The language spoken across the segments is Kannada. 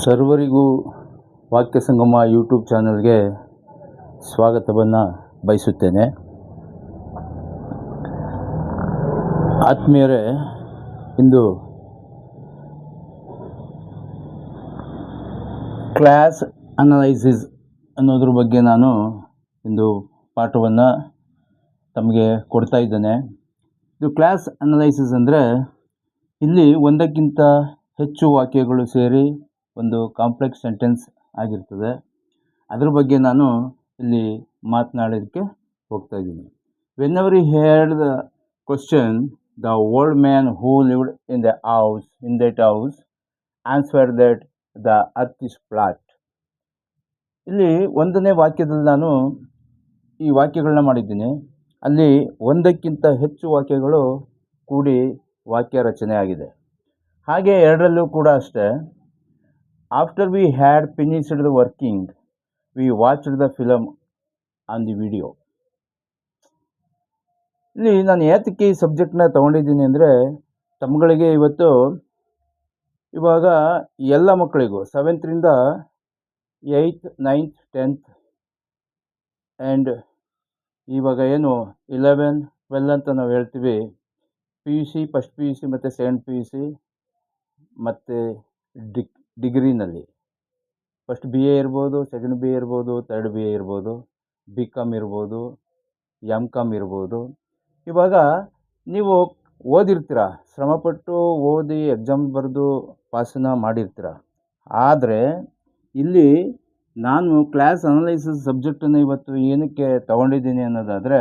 ಸರ್ವರಿಗೂ ವಾಕ್ಯ ಸಂಗಮ ಯೂಟ್ಯೂಬ್ ಚಾನಲ್ಗೆ ಸ್ವಾಗತವನ್ನು ಬಯಸುತ್ತೇನೆ. ಆತ್ಮೀಯರೇ, ಇಂದು ಕ್ಲಾಸ್ ಅನಲೈಸಿಸ್ ಅನ್ನೋದ್ರ ಬಗ್ಗೆ ನಾನು ಇಂದು ಪಾಠವನ್ನು ತಮಗೆ ಕೊಡ್ತಾ ಇದ್ದೇನೆ. ಇದು ಕ್ಲಾಸ್ ಅನಲೈಸಿಸ್ ಅಂದರೆ ಇಲ್ಲಿ ಒಂದಕ್ಕಿಂತ ಹೆಚ್ಚು ವಾಕ್ಯಗಳು ಸೇರಿ ಒಂದು ಕಾಂಪ್ಲೆಕ್ಸ್ ಸೆಂಟೆನ್ಸ್ ಆಗಿರ್ತದೆ. ಅದ್ರ ಬಗ್ಗೆ ನಾನು ಇಲ್ಲಿ ಮಾತನಾಡೋದಕ್ಕೆ ಹೋಗ್ತಾ ಇದ್ದೀನಿ. Whenever you heard the question, the old man who lived in that house answer that the earth is flat. ಇಲ್ಲಿ ಒಂದನೇ ವಾಕ್ಯದಲ್ಲಿ ನಾನು ಈ ವಾಕ್ಯಗಳನ್ನ ಮಾಡಿದ್ದೀನಿ. ಅಲ್ಲಿ ಒಂದಕ್ಕಿಂತ ಹೆಚ್ಚು ವಾಕ್ಯಗಳು ಕೂಡಿ ವಾಕ್ಯ ರಚನೆ ಆಗಿದೆ. ಹಾಗೆ ಎರಡರಲ್ಲೂ ಕೂಡ ಅಷ್ಟೇ. After we had finished the working we watched the film on the video. ಇಲ್ಲಿ ನಾನು ಏತಕ್ಕೆ ಈ ಸಬ್ಜೆಕ್ಟ್ನ ತೊಗೊಂಡಿದ್ದೀನಿ ಅಂದರೆ, ತಮ್ಮಗಳಿಗೆ ಇವಾಗ ಎಲ್ಲ ಮಕ್ಕಳಿಗೂ 7th 8th 9th 10th and ಇವಾಗ ಏನು 11 12 ಅಂತ ನಾವು ಹೇಳ್ತೀವಿ, PUC ಫಸ್ಟ್ PUC ಮತ್ತು ಸೆಕೆಂಡ್ PUC ಮತ್ತು ಡಿಗ್ರಿನಲ್ಲಿ ಫಸ್ಟ್ BA ಇರ್ಬೋದು, ಸೆಕೆಂಡ್ BA ಇರ್ಬೋದು, ಥರ್ಡ್ BA ಇರ್ಬೋದು, BCom ಇರ್ಬೋದು, MCom ಇರ್ಬೋದು. ಇವಾಗ ನೀವು ಓದಿರ್ತೀರ, ಶ್ರಮಪಟ್ಟು ಓದಿ ಎಕ್ಸಾಮ್ ಬರೆದು ಪಾಸನ್ನು ಮಾಡಿರ್ತೀರ. ಆದರೆ ಇಲ್ಲಿ ನಾನು ಕ್ಲಾಸ್ ಅನಲೈಸಿಸ್ ಸಬ್ಜೆಕ್ಟನ್ನು ಇವತ್ತು ಏನಕ್ಕೆ ತಗೊಂಡಿದ್ದೀನಿ ಅನ್ನೋದಾದರೆ,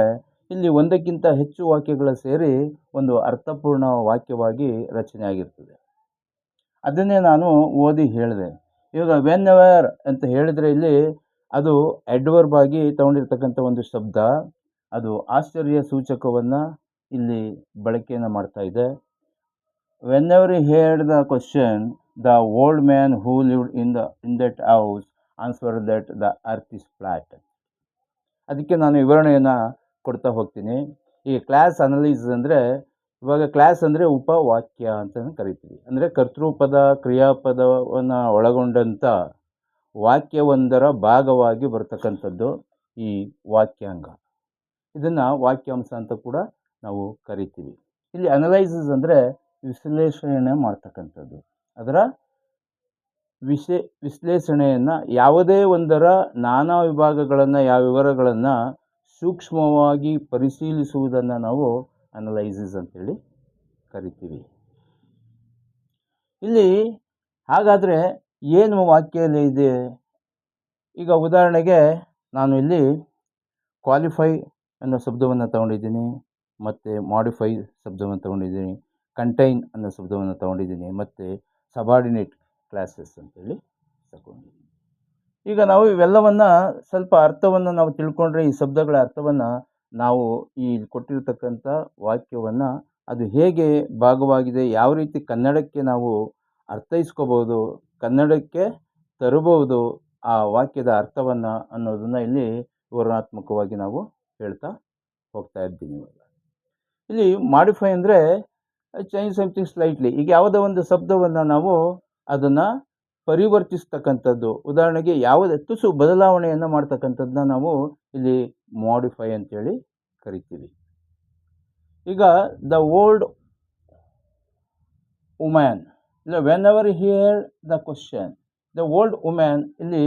ಇಲ್ಲಿ ಒಂದಕ್ಕಿಂತ ಹೆಚ್ಚು ವಾಕ್ಯಗಳು ಸೇರಿ ಒಂದು ಅರ್ಥಪೂರ್ಣ ವಾಕ್ಯವಾಗಿ ರಚನೆ ಆಗಿರ್ತದೆ. ಅದನ್ನೇ ನಾನು ಓದಿ ಹೇಳಿದೆ. ಇವಾಗ ವೆನ್ ಎವರ್ ಅಂತ ಹೇಳಿದರೆ ಇಲ್ಲಿ ಅದು ಅಡ್ವರ್ಬ್ ಆಗಿ ತಗೊಂಡಿರ್ತಕ್ಕಂಥ ಒಂದು ಶಬ್ದ. ಅದು ಆಶ್ಚರ್ಯ ಸೂಚಕವನ್ನು ಇಲ್ಲಿ ಬಳಕೆಯನ್ನು ಮಾಡ್ತಾ ಇದೆ. Whenever you heard the question, the old man who lived in that house answer that the earth is flat. ಅದಕ್ಕೆ ನಾನು ವಿವರಣೆಯನ್ನು ಕೊಡ್ತಾ ಹೋಗ್ತೀನಿ. ಈ ಕ್ಲಾಸ್ ಅನಲೈಸಿಸ್ ಅಂದರೆ, ಇವಾಗ ಕ್ಲಾಸ್ ಅಂದರೆ ಉಪವಾಕ್ಯ ಅಂತ ಕರಿತೀವಿ. ಅಂದರೆ ಕರ್ತೃಪದ ಕ್ರಿಯಾಪದವನ್ನು ಒಳಗೊಂಡಂಥ ವಾಕ್ಯವೊಂದರ ಭಾಗವಾಗಿ ಬರ್ತಕ್ಕಂಥದ್ದು ಈ ವಾಕ್ಯಾಂಗ. ಇದನ್ನು ವಾಕ್ಯಾಂಶ ಅಂತ ಕೂಡ ನಾವು ಕರಿತೀವಿ. ಇಲ್ಲಿ ಅನಲೈಸಿಸ್ ಅಂದರೆ ವಿಶ್ಲೇಷಣೆ ಮಾಡ್ತಕ್ಕಂಥದ್ದು. ಅದರ ವಿಶ್ಲೇಷಣೆಯನ್ನು ಯಾವುದೇ ಒಂದರ ನಾನಾ ವಿಭಾಗಗಳನ್ನು, ವಿವರಗಳನ್ನು ಸೂಕ್ಷ್ಮವಾಗಿ ಪರಿಶೀಲಿಸುವುದನ್ನು ನಾವು ಅನಲೈಸಿಸ್ ಅಂತೇಳಿ ಕರಿತೀವಿ. ಇಲ್ಲಿ ಹಾಗಾದರೆ ಏನು ವಾಕ್ಯದಲ್ಲಿ ಇದೆ? ಈಗ ಉದಾಹರಣೆಗೆ ನಾನು ಇಲ್ಲಿ ಕ್ವಾಲಿಫೈ ಅನ್ನೋ ಶಬ್ದವನ್ನು ತಗೊಂಡಿದ್ದೀನಿ, ಮತ್ತು ಮಾಡಿಫೈ ಶಬ್ದವನ್ನು ತಗೊಂಡಿದ್ದೀನಿ, ಕಂಟೈನ್ ಅನ್ನೋ ಶಬ್ದವನ್ನು ತಗೊಂಡಿದ್ದೀನಿ, ಮತ್ತು ಸಬಾರ್ಡಿನೇಟ್ ಕ್ಲಾಸಸ್ ಅಂತೇಳಿ ತಗೊಂಡಿದ್ದೀನಿ. ಈಗ ನಾವು ಇವೆಲ್ಲವನ್ನು ಸ್ವಲ್ಪ ಅರ್ಥವನ್ನು ನಾವು ತಿಳ್ಕೊಂಡ್ರೆ, ಈ ಶಬ್ದಗಳ ಅರ್ಥವನ್ನು ನಾವು ಈ ಕೊಟ್ಟಿರ್ತಕ್ಕಂಥ ವಾಕ್ಯವನ್ನು ಅದು ಹೇಗೆ ಭಾಗವಾಗಿದೆ, ಯಾವ ರೀತಿ ಕನ್ನಡಕ್ಕೆ ನಾವು ಅರ್ಥೈಸ್ಕೋಬೋದು, ಕನ್ನಡಕ್ಕೆ ತರಬಹುದು ಆ ವಾಕ್ಯದ ಅರ್ಥವನ್ನು ಅನ್ನೋದನ್ನು ಇಲ್ಲಿ ವಿವರಣಾತ್ಮಕವಾಗಿ ನಾವು ಹೇಳ್ತಾ ಹೋಗ್ತಾ ಇದ್ದೀನಿ. ಇಲ್ಲಿ ಮಾಡಿಫೈ ಅಂದರೆ ಚೇಂಜ್ ಸಮಥಿಂಗ್ ಸ್ಲೈಟ್ಲಿ. ಈಗ ಯಾವುದೋ ಒಂದು ಶಬ್ದವನ್ನು ನಾವು ಅದನ್ನು ಪರಿವರ್ತಿಸ್ತಕ್ಕಂಥದ್ದು. ಉದಾಹರಣೆಗೆ ಯಾವುದೇ ತುಸು ಬದಲಾವಣೆಯನ್ನು ಮಾಡ್ತಕ್ಕಂಥದ್ದನ್ನ ನಾವು ಇಲ್ಲಿ ಮಾಡಿಫೈ ಅಂತೇಳಿ ಕರಿತೀವಿ. ಈಗ ದ ಓಲ್ಡ್ ವುಮ್ಯಾನ್, ಇಲ್ಲ when ever here the question, the old woman, ಇಲ್ಲಿ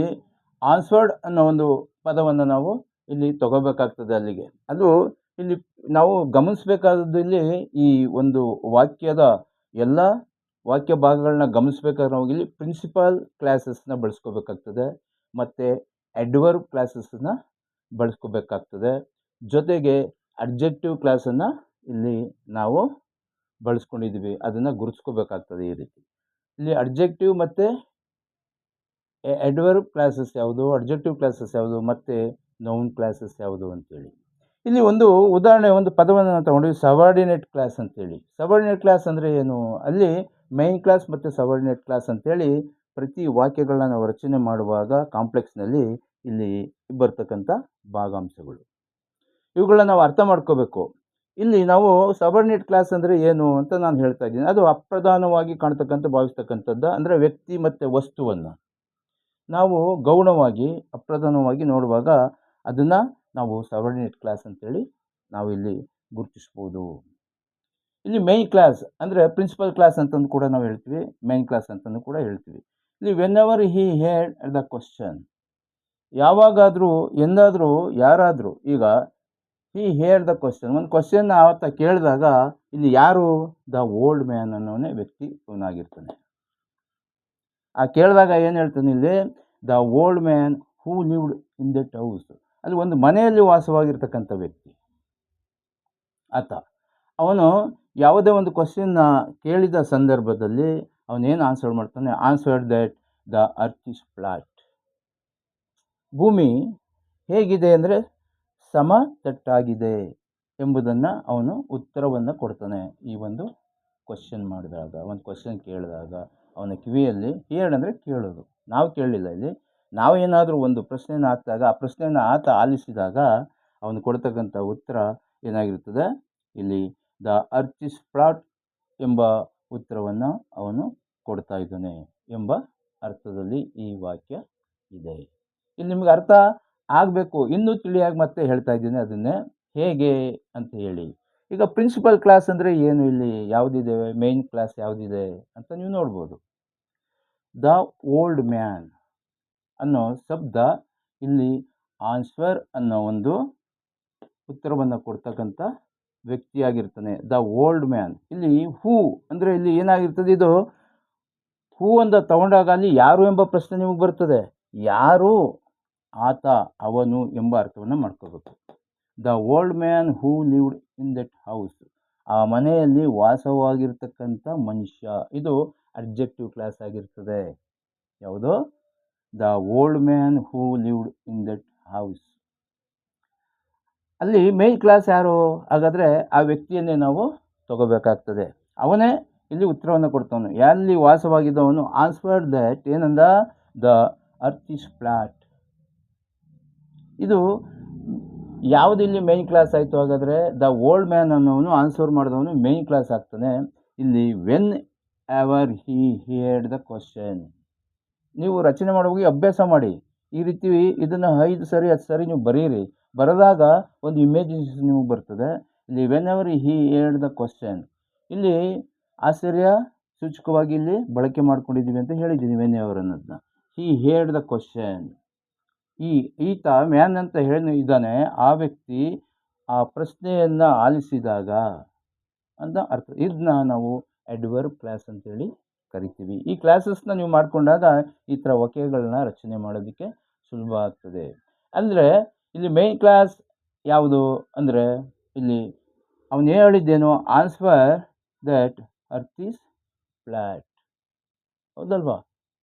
ಆನ್ಸರ್ಡ್ ಅನ್ನೋ ಒಂದು ಪದವನ್ನು ನಾವು ಇಲ್ಲಿ ತಗೋಬೇಕಾಗ್ತದೆ. ಅಲ್ಲಿಗೆ ಅದು ಇಲ್ಲಿ ನಾವು ಗಮನಿಸಬೇಕಾದದ್ದು, ಇಲ್ಲಿ ಈ ಒಂದು ವಾಕ್ಯದ ಎಲ್ಲ ವಾಕ್ಯ ಭಾಗಗಳನ್ನ ಗಮನಿಸಬೇಕಾದ್ರೆ ನಾವು ಇಲ್ಲಿ ಪ್ರಿನ್ಸಿಪಲ್ ಕ್ಲಾಸಸ್ನ ಬಳಸ್ಕೋಬೇಕಾಗ್ತದೆ, ಮತ್ತು ಅಡ್ವರ್ಬ್ ಕ್ಲಾಸಸ್ನ ಬಳಸ್ಕೋಬೇಕಾಗ್ತದೆ. ಜೊತೆಗೆ ಅಡ್ಜೆಕ್ಟಿವ್ ಕ್ಲಾಸನ್ನು ಇಲ್ಲಿ ನಾವು ಬಳಸ್ಕೊಂಡಿದ್ದೀವಿ, ಅದನ್ನು ಗುರುತಿಸ್ಕೋಬೇಕಾಗ್ತದೆ. ಈ ರೀತಿ ಇಲ್ಲಿ ಅಡ್ಜೆಕ್ಟಿವ್ ಮತ್ತು ಅಡ್ವರ್ಬ್ ಕ್ಲಾಸಸ್ ಯಾವುದು, ಅಡ್ಜೆಕ್ಟಿವ್ ಕ್ಲಾಸಸ್ ಯಾವುದು, ಮತ್ತು ನೌನ್ ಕ್ಲಾಸಸ್ ಯಾವುದು ಅಂತೇಳಿ. ಇಲ್ಲಿ ಒಂದು ಉದಾಹರಣೆ, ಒಂದು ಪದವನ್ನು ನಾವು ತಗೊಂಡ್ವಿ, ಸಬಾರ್ಡಿನೇಟ್ ಕ್ಲಾಸ್ ಅಂತೇಳಿ. ಸಬಾರ್ಡಿನೇಟ್ ಕ್ಲಾಸ್ ಅಂದರೆ ಏನು? ಅಲ್ಲಿ ಮೈನ್ ಕ್ಲಾಸ್ ಮತ್ತು ಸಬಾರ್ಡಿನೇಟ್ ಕ್ಲಾಸ್ ಅಂತೇಳಿ ಪ್ರತಿ ವಾಕ್ಯಗಳನ್ನ ನಾವು ರಚನೆ ಮಾಡುವಾಗ ಕಾಂಪ್ಲೆಕ್ಸ್ನಲ್ಲಿ ಇಲ್ಲಿ ಬರ್ತಕ್ಕಂಥ ಭಾಗಾಂಶಗಳು. ಇವುಗಳನ್ನ ನಾವು ಅರ್ಥ ಮಾಡ್ಕೋಬೇಕು. ಇಲ್ಲಿ ನಾವು ಸಬಾರ್ಡಿನೇಟ್ ಕ್ಲಾಸ್ ಅಂದರೆ ಏನು ಅಂತ ನಾನು ಹೇಳ್ತಾ ಇದ್ದೀನಿ. ಅದು ಅಪ್ರಧಾನವಾಗಿ ಭಾವಿಸ್ತಕ್ಕಂಥದ್ದು. ಅಂದರೆ ವ್ಯಕ್ತಿ ಮತ್ತು ವಸ್ತುವನ್ನು ನಾವು ಗೌಣವಾಗಿ, ಅಪ್ರಧಾನವಾಗಿ ನೋಡುವಾಗ ಅದನ್ನು ನಾವು ಸಬಾರ್ಡಿನೇಟ್ ಕ್ಲಾಸ್ ಅಂತೇಳಿ ನಾವಿಲ್ಲಿ ಗುರುತಿಸ್ಬೋದು. ಇಲ್ಲಿ ಮೇನ್ ಕ್ಲಾಸ್ ಅಂದರೆ ಪ್ರಿನ್ಸಿಪಲ್ ಕ್ಲಾಸ್ ಅಂತಂದು ಕೂಡ ನಾವು ಹೇಳ್ತೀವಿ, ಮೇನ್ ಕ್ಲಾಸ್ ಅಂತಂದು ಕೂಡ ಹೇಳ್ತೀವಿ. ಇಲ್ಲಿ ವೆನ್ಎವರ್ ಹಿ ಹೇರ್ಡ್ ದ ಕ್ವಶನ್, ಯಾವಾಗಾದರೂ ಎಂದಾದರೂ ಯಾರಾದರೂ, ಈಗ ಹಿ ಹೇರ್ಡ್ ದ ಕ್ವಶನ್, ಒಂದು ಕ್ವಶನ್ನ ಆತ ಕೇಳಿದಾಗ ಇಲ್ಲಿ ಯಾರು, ದ ಓಲ್ಡ್ ಮ್ಯಾನ್ ಅನ್ನೋನೇ ವ್ಯಕ್ತಿ ಇವನಾಗಿರ್ತಾನೆ. ಆ ಕೇಳಿದಾಗ ಏನು ಹೇಳ್ತಾನೆ ಇಲ್ಲಿ, the old man who lived in that house, ಅಲ್ಲಿ ಒಂದು ಮನೆಯಲ್ಲಿ ವಾಸವಾಗಿರ್ತಕ್ಕಂಥ ವ್ಯಕ್ತಿ ಆತ. ಅವನು ಯಾವುದೇ ಒಂದು ಕ್ವಶನ್ನ ಕೇಳಿದ ಸಂದರ್ಭದಲ್ಲಿ ಅವನೇನು ಆನ್ಸರ್ ಮಾಡ್ತಾನೆ, answered that the earth is flat, ಭೂಮಿ ಹೇಗಿದೆ ಅಂದರೆ ಸಮತಟ್ಟಾಗಿದೆ ಎಂಬುದನ್ನು ಅವನು ಉತ್ತರವನ್ನು ಕೊಡ್ತಾನೆ. ಈ ಒಂದು ಕ್ವಶನ್ ಮಾಡಿದಾಗ, ಒಂದು ಕ್ವಶನ್ ಕೇಳಿದಾಗ ಅವನ ಕಿವಿಯಲ್ಲಿ, ಹೇರ್ಡ್ ಅಂದರೆ ಕೇಳೋದು, ನಾವು ಕೇಳಲಿಲ್ಲ, ಇಲ್ಲಿ ನಾವೇನಾದರೂ ಒಂದು ಪ್ರಶ್ನೆಯನ್ನು ಹಾಕಿದಾಗ ಆ ಪ್ರಶ್ನೆಯನ್ನು ಆತ ಆಲಿಸಿದಾಗ ಅವನು ಕೊಡ್ತಕ್ಕಂಥ ಉತ್ತರ ಏನಾಗಿರ್ತದೆ, ಇಲ್ಲಿ ದ ಅರ್ತ್ ಇಸ್ ಫ್ಲಾಟ್ ಎಂಬ ಉತ್ತರವನ್ನು ಅವನು ಕೊಡ್ತಾ ಇದ್ದಾನೆ ಎಂಬ ಅರ್ಥದಲ್ಲಿ ಈ ವಾಕ್ಯ ಇದೆ. ಇಲ್ಲಿ ನಿಮಗೆ ಅರ್ಥ ಆಗಬೇಕು, ಇನ್ನೂ ತಿಳಿಯಾಗಿ ಮತ್ತೆ ಹೇಳ್ತಾ ಇದ್ದೀನಿ ಅದನ್ನೇ ಹೇಗೆ ಅಂತ ಹೇಳಿ. ಈಗ ಪ್ರಿನ್ಸಿಪಲ್ ಕ್ಲಾಸ್ ಅಂದರೆ ಏನು, ಇಲ್ಲಿ ಯಾವುದಿದೆ, ಮೇನ್ ಕ್ಲಾಸ್ ಯಾವುದಿದೆ ಅಂತ ನೀವು ನೋಡ್ಬೋದು. ದ ಓಲ್ಡ್ ಮ್ಯಾನ್ ಅನ್ನೋ ಶಬ್ದ ಇಲ್ಲಿ ಆನ್ಸರ್ ಅನ್ನೋ ಒಂದು ಉತ್ತರವನ್ನು ಕೊಡ್ತಕ್ಕಂಥ ವ್ಯಕ್ತಿಯಾಗಿರ್ತಾನೆ, ದ ಓಲ್ಡ್ ಮ್ಯಾನ್. ಇಲ್ಲಿ ಹೂ ಅಂದರೆ ಇಲ್ಲಿ ಏನಾಗಿರ್ತದೆ, ಇದು ಹೂ ಅಂತ ತಗೊಂಡಾಗ ಅಲ್ಲಿ ಯಾರು ಎಂಬ ಪ್ರಶ್ನೆ ನಿಮಗೆ ಬರ್ತದೆ, ಯಾರು, ಆತ, ಅವನು ಎಂಬ ಅರ್ಥವನ್ನು ಮಾಡ್ಕೋಬೇಕು. The old man who lived in that house, ಆ ಮನೆಯಲ್ಲಿ ವಾಸವಾಗಿರ್ತಕ್ಕಂಥ ಮನುಷ್ಯ, ಇದು ಅಡ್ಜೆಕ್ಟಿವ್ ಕ್ಲಾಸ್ ಆಗಿರ್ತದೆ. ಯಾವುದು, the old man who lived in that house. ಅಲ್ಲಿ ಮೇನ್ ಕ್ಲಾಸ್ ಯಾರು, ಹಾಗಾದರೆ ಆ ವ್ಯಕ್ತಿಯನ್ನೇ ನಾವು ತಗೋಬೇಕಾಗ್ತದೆ. ಅವನೇ ಇಲ್ಲಿ ಉತ್ತರವನ್ನು ಕೊಡ್ತಾವನು, ಎಲ್ಲಿ ವಾಸವಾಗಿದ್ದವನು. ಆನ್ಸರ್ಡ್ ದಟ್ ಏನಂದ, ದ ಅರ್ತ್ ಇಸ್ ಫ್ಲಾಟ್. ಇದು ಯಾವುದಿಲ್ಲಿ ಮೇನ್ ಕ್ಲಾಸ್ ಆಯಿತು, ಹಾಗಾದರೆ ದ ಓಲ್ಡ್ ಮ್ಯಾನ್ ಅನ್ನೋನು ಆನ್ಸರ್ ಮಾಡಿದವನು ಮೇನ್ ಕ್ಲಾಸ್ ಆಗ್ತಾನೆ. ಇಲ್ಲಿ when ever he heard the question, ನೀವು ರಚನೆ ಮಾಡುವಾಗ ಅಭ್ಯಾಸ ಮಾಡಿ, ಈ ರೀತಿ ಇದನ್ನು 5 ಸರಿ 10 ಸರಿ ನೀವು ಬರೀರಿ, ಬರೆದಾಗ ಒಂದು ಇಮೇಜಿಸ್ ನಿಮಗೆ ಬರ್ತದೆ. ಇಲ್ಲಿ when ever he heard the question, ಇಲ್ಲಿ ಆಶ್ಚರ್ಯ ಸೂಚಕವಾಗಿ ಇಲ್ಲಿ ಬಳಕೆ ಮಾಡ್ಕೊಂಡಿದ್ದೀವಿ ಅಂತ ಹೇಳಿದ್ದೀನಿ. ವೆನ್ ಎವರ್ ಅನ್ನೋದನ್ನ, ಹಿ ಹಿಯರ್ಡ್ ದ ಕ್ವಶನ್, ಈತ ಮ್ಯಾನ್ ಅಂತ ಹೇಳಿ ಇದ್ದಾನೆ, ಆ ವ್ಯಕ್ತಿ ಆ ಪ್ರಶ್ನೆಯನ್ನು ಆಲಿಸಿದಾಗ ಅಂತ ಅರ್ಥ. ಇದನ್ನ ನಾವು ಅಡ್ವರ್ಬ್ ಕ್ಲಾಸ್ ಅಂತೇಳಿ ಕರಿತೀವಿ. ಈ ಕ್ಲಾಸಸ್ನ ನೀವು ಮಾಡಿಕೊಂಡಾಗ ಈ ಥರ ವಾಕ್ಯಗಳನ್ನ ರಚನೆ ಮಾಡೋದಕ್ಕೆ ಸುಲಭ ಆಗ್ತದೆ. ಅಂದರೆ ಇಲ್ಲಿ ಮೇನ್ ಕ್ಲಾಸ್ ಯಾವುದು ಅಂದರೆ, ಇಲ್ಲಿ ಅವನು ಹೇಳಿದ್ದೇನು, answer that earth is flat, ಹೌದಲ್ವಾ,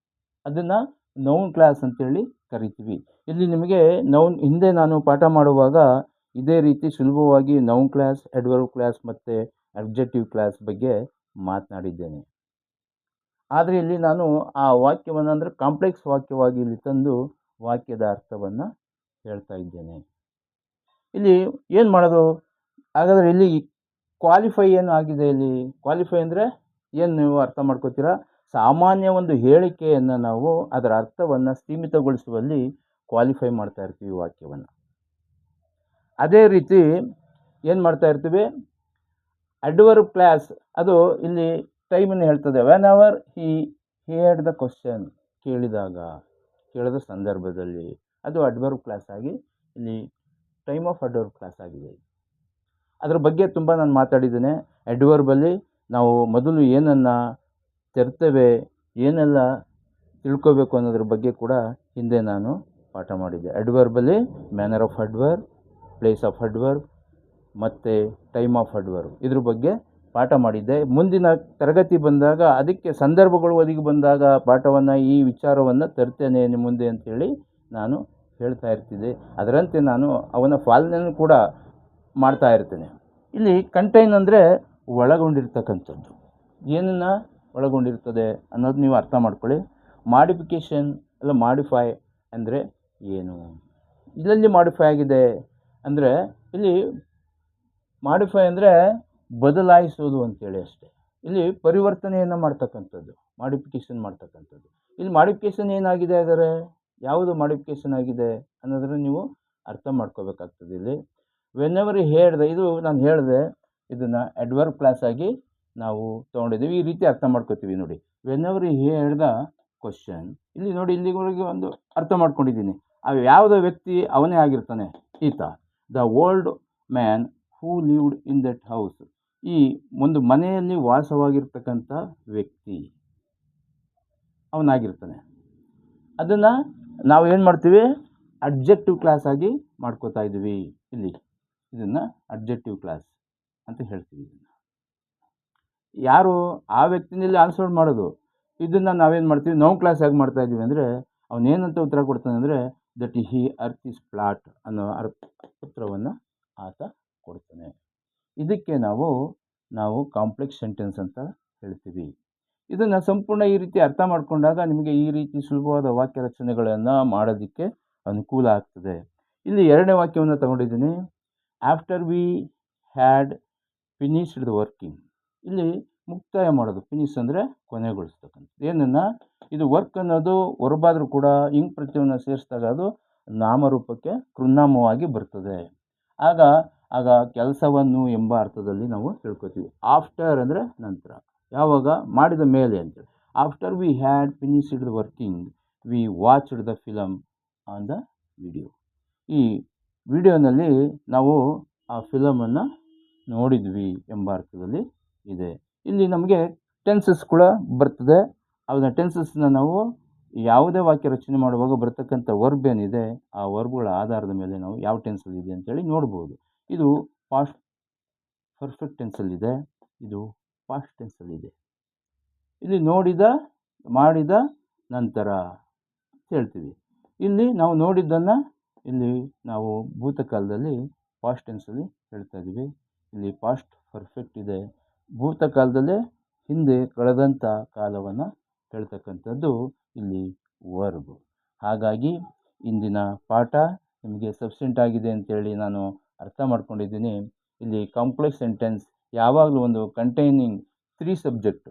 ಅದನ್ನು ನೌನ್ ಕ್ಲಾಸ್ ಅಂತೇಳಿ ಕರಿತೀವಿ. ಇಲ್ಲಿ ನಿಮಗೆ ನೌನ್, ಹಿಂದೆ ನಾನು ಪಾಠ ಮಾಡುವಾಗ ಇದೇ ರೀತಿ ಸುಲಭವಾಗಿ ನೌನ್ ಕ್ಲಾಸ್, ಅಡ್ವರ್ಬ್ ಕ್ಲಾಸ್ ಮತ್ತು ಅಬ್ಜೆಕ್ಟಿವ್ ಕ್ಲಾಸ್ ಬಗ್ಗೆ ಮಾತನಾಡಿದ್ದೇನೆ. ಆದರೆ ಇಲ್ಲಿ ನಾನು ಆ ವಾಕ್ಯವನ್ನು ಅಂದರೆ ಕಾಂಪ್ಲೆಕ್ಸ್ ವಾಕ್ಯವಾಗಿ ಇಲ್ಲಿ ತಂದು ವಾಕ್ಯದ ಅರ್ಥವನ್ನು ಹೇಳ್ತಾ ಇದ್ದೇನೆ. ಇಲ್ಲಿ ಏನು ಮಾಡೋದು, ಹಾಗಾದರೆ ಇಲ್ಲಿ ಕ್ವಾಲಿಫೈ ಏನು ಆಗಿದೆ, ಇಲ್ಲಿ ಕ್ವಾಲಿಫೈ ಅಂದರೆ ಏನು ನೀವು ಅರ್ಥ ಮಾಡ್ಕೋತೀರಾ, ಸಾಮಾನ್ಯ ಒಂದು ಹೇಳಿಕೆಯನ್ನು ನಾವು ಅದರ ಅರ್ಥವನ್ನು ಸೀಮಿತಗೊಳಿಸುವಲ್ಲಿ ಕ್ವಾಲಿಫೈ ಮಾಡ್ತಾ ಇರ್ತೀವಿ ವಾಕ್ಯವನ್ನು. ಅದೇ ರೀತಿ ಏನು ಮಾಡ್ತಾ ಇರ್ತೀವಿ, ಅಡ್ವರ್ಬ್ ಕ್ಲಾಸ್ ಅದು ಇಲ್ಲಿ ಟೈಮನ್ನು ಹೇಳ್ತದೆ. When ever he heard the question, ಕೇಳಿದ ಸಂದರ್ಭದಲ್ಲಿ, ಅದು ಅಡ್ವರ್ಬ್ ಕ್ಲಾಸ್ ಆಗಿ ಇಲ್ಲಿ ಟೈಮ್ ಆಫ್ ಅಡ್ವರ್ಬ್ ಕ್ಲಾಸ್ ಆಗಿದೆ. ಅದರ ಬಗ್ಗೆ ತುಂಬ ನಾನು ಮಾತಾಡಿದ್ದೇನೆ. ಅಡ್ವರ್ಬಲ್ಲಿ ನಾವು ಮೊದಲು ಏನನ್ನು ತರ್ತೇವೆ, ಏನೆಲ್ಲ ತಿಳ್ಕೋಬೇಕು ಅನ್ನೋದ್ರ ಬಗ್ಗೆ ಕೂಡ ಹಿಂದೆ ನಾನು ಪಾಠ ಮಾಡಿದ್ದೆ. ಅಡ್ವರ್ಬಲ್ಲಿ manner of adverb, place of adverb ಮತ್ತು ಟೈಮ್ ಆಫ್ ಅಡ್ವರ್ಬ್, ಇದ್ರ ಬಗ್ಗೆ ಪಾಠ ಮಾಡಿದ್ದೆ. ಮುಂದಿನ ತರಗತಿ ಬಂದಾಗ ಅದಕ್ಕೆ ಸಂದರ್ಭಗಳು ಒದಗಿ ಬಂದಾಗ ಪಾಠವನ್ನು, ಈ ವಿಚಾರವನ್ನು ತರ್ತೇನೆ ನಿಮ್ಮ ಮುಂದೆ ಅಂಥೇಳಿ ನಾನು ಹೇಳ್ತಾ ಇರ್ತಿದ್ದೆ. ಅದರಂತೆ ನಾನು ಅವನ ಪಾಲನೆಯನ್ನು ಕೂಡ ಮಾಡ್ತಾ ಇರ್ತೇನೆ. ಇಲ್ಲಿ ಕಂಟೈನ್ ಅಂದರೆ ಒಳಗೊಂಡಿರ್ತಕ್ಕಂಥದ್ದು, ಏನನ್ನು ಒಳಗೊಂಡಿರ್ತದೆ ಅನ್ನೋದು ನೀವು ಅರ್ಥ ಮಾಡ್ಕೊಳ್ಳಿ. ಮಾಡಿಫಿಕೇಷನ್ ಅಲ್ಲ ಮಾಡಿಫೈ ಅಂದರೆ ಏನು, ಇದರಲ್ಲಿ ಮಾಡಿಫೈ ಆಗಿದೆ ಅಂದರೆ ಇಲ್ಲಿ ಮಾಡಿಫೈ ಅಂದರೆ ಬದಲಾಯಿಸೋದು ಅಂತೇಳಿ ಅಷ್ಟೇ. ಇಲ್ಲಿ ಪರಿವರ್ತನೆಯನ್ನು ಮಾಡ್ತಕ್ಕಂಥದ್ದು, ಮಾಡಿಫಿಕೇಷನ್ ಮಾಡ್ತಕ್ಕಂಥದ್ದು. ಇಲ್ಲಿ ಮಾಡಿಫಿಕೇಷನ್ ಏನಾಗಿದೆ ಹಾಗಾದರೆ, ಯಾವುದು ಮಾಡಿಫಿಕೇಷನ್ ಆಗಿದೆ ಅನ್ನೋದನ್ನು ನೀವು ಅರ್ಥ ಮಾಡ್ಕೋಬೇಕಾಗ್ತದೆ. ಇಲ್ಲಿ ವೆನ್ಎವರ್ ಹೇಳಿದೆ, ಇದು ನಾನು ಹೇಳಿದೆ, ಇದನ್ನು ಅಡ್ವರ್ಬ್ ಕ್ಲಾಸ್ ಆಗಿ ನಾವು ತೊಗೊಂಡಿದ್ದೀವಿ. ಈ ರೀತಿ ಅರ್ಥ ಮಾಡ್ಕೋತೀವಿ ನೋಡಿ. ವೆನ್ಎವರ್ ಹೇಳಿದ ಕ್ವಶನ್, ಇಲ್ಲಿ ನೋಡಿ, ಇಲ್ಲಿವರೆಗೆ ಒಂದು ಅರ್ಥ ಮಾಡ್ಕೊಂಡಿದ್ದೀನಿ. ಯಾವುದೋ ವ್ಯಕ್ತಿ ಅವನೇ ಆಗಿರ್ತಾನೆ ಈತ. The old man who lived in that house, ಈ ಒಂದು ಮನೆಯಲ್ಲಿ ವಾಸವಾಗಿರ್ತಕ್ಕಂಥ ವ್ಯಕ್ತಿ ಅವನಾಗಿರ್ತಾನೆ. ಅದನ್ನು ನಾವು ಏನು ಮಾಡ್ತೀವಿ, ಅಡ್ಜೆಕ್ಟಿವ್ ಕ್ಲಾಸ್ ಆಗಿ ಮಾಡ್ಕೋತಾ ಇದ್ದೀವಿ. ಇಲ್ಲಿ ಇದನ್ನು ಅಡ್ಜೆಕ್ಟಿವ್ ಕ್ಲಾಸ್ ಅಂತ ಹೇಳ್ತೀವಿ. ಯಾರು ಆ ವ್ಯಕ್ತಿನಲ್ಲಿ ಆನ್ಸರ್ ಮಾಡೋದು, ಇದನ್ನು ನಾವೇನು ಮಾಡ್ತೀವಿ, ನೌನ್ ಕ್ಲಾಸ್ ಆಗಿ ಮಾಡ್ತಾ ಇದ್ದೀವಿ. ಅಂದರೆ ಅವನೇನಂತ ಉತ್ತರ ಕೊಡ್ತಾನೆ ಅಂದರೆ, that he earth is flat ಅನ್ನೋ ಉತ್ತರವನ್ನು ಆತ ಕೊಡ್ತಾನೆ. ಇದಕ್ಕೆ ನಾವು ಕಾಂಪ್ಲೆಕ್ಸ್ ಸೆಂಟೆನ್ಸ್ ಅಂತ ಹೇಳ್ತೀವಿ. ಇದನ್ನು ಸಂಪೂರ್ಣ ಈ ರೀತಿ ಅರ್ಥ ಮಾಡಿಕೊಂಡಾಗ ನಿಮಗೆ ಈ ರೀತಿ ಸುಲಭವಾದ ವಾಕ್ಯ ರಚನೆಗಳನ್ನು ಮಾಡೋದಕ್ಕೆ ಅನುಕೂಲ ಆಗ್ತದೆ. ಇಲ್ಲಿ ಎರಡನೇ ವಾಕ್ಯವನ್ನು ತಗೊಂಡಿದ್ದೀನಿ. After we had finished the working, ಇಲ್ಲಿ ಮುಕ್ತಾಯ ಮಾಡೋದು. ಫಿನಿಶ್ ಅಂದರೆ ಕೊನೆಗೊಳಿಸ್ತಕ್ಕಂಥದ್ದು. ಏನನ್ನು, ಇದು ವರ್ಕ್ ಅನ್ನೋದು ಹೊರಬಾದರೂ ಕೂಡ ಇಂಗ್ ಪ್ರತ್ಯಯವನ್ನು ಸೇರಿಸಿದಾಗ ಅದು ನಾಮರೂಪಕ್ಕೆ ಕೃನ್ನಾಮವಾಗಿ ಬರ್ತದೆ. ಆಗ ಕೆಲಸವನ್ನು ಎಂಬ ಅರ್ಥದಲ್ಲಿ ನಾವು ತಿಳ್ಕೊತೀವಿ. ಆಫ್ಟರ್ ಅಂದರೆ ನಂತರ, ಯಾವಾಗ, ಮಾಡಿದ ಮೇಲೆ ಅಂತೇಳಿ. After we had finished the working we watched the film on the video, ಈ ವಿಡಿಯೋನಲ್ಲಿ ನಾವು ಆ ಫಿಲಮನ್ನು ನೋಡಿದ್ವಿ ಎಂಬ ಅರ್ಥದಲ್ಲಿ ಇದೆ. ಇಲ್ಲಿ ನಮಗೆ ಟೆನ್ಸಸ್ ಕೂಡ ಬರ್ತದೆ. ಅದನ್ನ ಟೆನ್ಸಸ್ನ ನಾವು ಯಾವುದೇ ವಾಕ್ಯ ರಚನೆ ಮಾಡುವಾಗ ಬರ್ತಕ್ಕಂಥ ವರ್ಬ್ ಏನಿದೆ ಆ ವರ್ಬ್ಗಳ ಆಧಾರದ ಮೇಲೆ ನಾವು ಯಾವ ಟೆನ್ಸಲ್ಲಿ ಇದೆ ಅಂತೇಳಿ ನೋಡ್ಬೋದು. ಇದು ಪಾಸ್ಟ್ ಪರ್ಫೆಕ್ಟ್ ಟೆನ್ಸಲ್ಲಿದೆ, ಇದು ಪಾಸ್ಟ್ ಟೆನ್ಸಲ್ಲಿದೆ. ಇಲ್ಲಿ ನೋಡಿದ, ಮಾಡಿದ ನಂತರ ಅಂತ ಹೇಳ್ತೀವಿ. ಇಲ್ಲಿ ನಾವು ನೋಡಿದ್ದನ್ನು ಇಲ್ಲಿ ನಾವು ಭೂತಕಾಲದಲ್ಲಿ ಪಾಸ್ಟ್ ಟೆನ್ಸಲ್ಲಿ ಹೇಳ್ತಾ ಇದ್ದೀವಿ. ಇಲ್ಲಿ ಪಾಸ್ಟ್ ಪರ್ಫೆಕ್ಟ್ ಇದೆ. ಭೂತಕಾಲದಲ್ಲೇ ಹಿಂದೆ ಕಳೆದಂಥ ಕಾಲವನ್ನು ಹೇಳ್ತಕ್ಕಂಥದ್ದು ಇಲ್ಲಿ ವರ್ಬ್. ಹಾಗಾಗಿ ಇಂದಿನ ಪಾಠ ನಿಮಗೆ ಸಫಿಷಿಯೆಂಟ್ ಆಗಿದೆ ಅಂತೇಳಿ ನಾನು ಅರ್ಥ ಮಾಡ್ಕೊಂಡಿದ್ದೀನಿ. ಇಲ್ಲಿ ಕಾಂಪ್ಲೆಕ್ಸ್ ಸೆಂಟೆನ್ಸ್ ಯಾವಾಗಲೂ ಒಂದು ಕಂಟೈನಿಂಗ್ 3 ಸಬ್ಜೆಕ್ಟ್.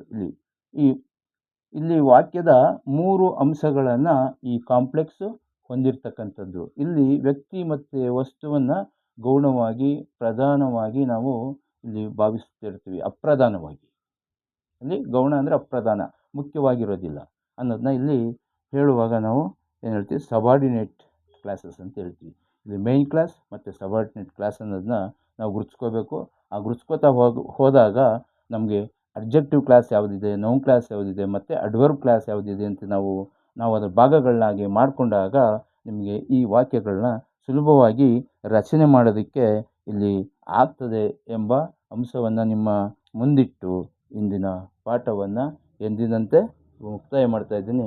ಇಲ್ಲಿ ವಾಕ್ಯದ 3 ಅಂಶಗಳನ್ನು ಈ ಕಾಂಪ್ಲೆಕ್ಸ್ ಹೊಂದಿರತಕ್ಕಂಥದ್ದು. ಇಲ್ಲಿ ವ್ಯಕ್ತಿ ಮತ್ತು ವಸ್ತುವನ್ನು ಗೌಣವಾಗಿ, ಪ್ರಧಾನವಾಗಿ ನಾವು ಇಲ್ಲಿ ಭಾವಿಸ್ತಿರ್ತೀವಿ. ಅಪ್ರಧಾನವಾಗಿ, ಇಲ್ಲಿ ಗೌಣ ಅಂದರೆ ಅಪ್ರಧಾನ, ಮುಖ್ಯವಾಗಿರೋದಿಲ್ಲ ಅನ್ನೋದನ್ನ ಇಲ್ಲಿ ಹೇಳುವಾಗ ನಾವು ಏನು ಹೇಳ್ತೀವಿ, ಸಬಾರ್ಡಿನೇಟ್ ಕ್ಲಾಸಸ್ ಅಂತ ಹೇಳ್ತೀವಿ. ಇಲ್ಲಿ ಮೇಯ್ನ್ ಕ್ಲಾಸ್ ಮತ್ತು ಸಬಾರ್ಡಿನೇಟ್ ಕ್ಲಾಸ್ ಅನ್ನೋದನ್ನ ನಾವು ಗುರುತಿಸ್ಕೋಬೇಕು. ಆ ಗುರುತಿಸ್ಕೋತಾ ಹೋದಾಗ ನಮಗೆ ಅಡ್ಜೆಕ್ಟಿವ್ ಕ್ಲಾಸ್ ಯಾವುದಿದೆ, ನೌನ್ ಕ್ಲಾಸ್ ಯಾವುದಿದೆ ಮತ್ತು ಅಡ್ವರ್ಬ್ ಕ್ಲಾಸ್ ಯಾವುದಿದೆ ಅಂತ ನಾವು ಅದರ ಭಾಗಗಳನ್ನಾಗಿ ಮಾಡಿಕೊಂಡಾಗ ನಿಮಗೆ ಈ ವಾಕ್ಯಗಳನ್ನ ಸುಲಭವಾಗಿ ರಚನೆ ಮಾಡೋದಕ್ಕೆ ಇಲ್ಲಿ ಆಗ್ತದೆ ಎಂಬ ಅಂಶವನ್ನು ನಿಮ್ಮ ಮುಂದಿಟ್ಟು ಇಂದಿನ ಪಾಠವನ್ನು ಎಂದಿನಂತೆ ಮುಕ್ತಾಯ ಮಾಡ್ತಾಯಿದ್ದೀನಿ.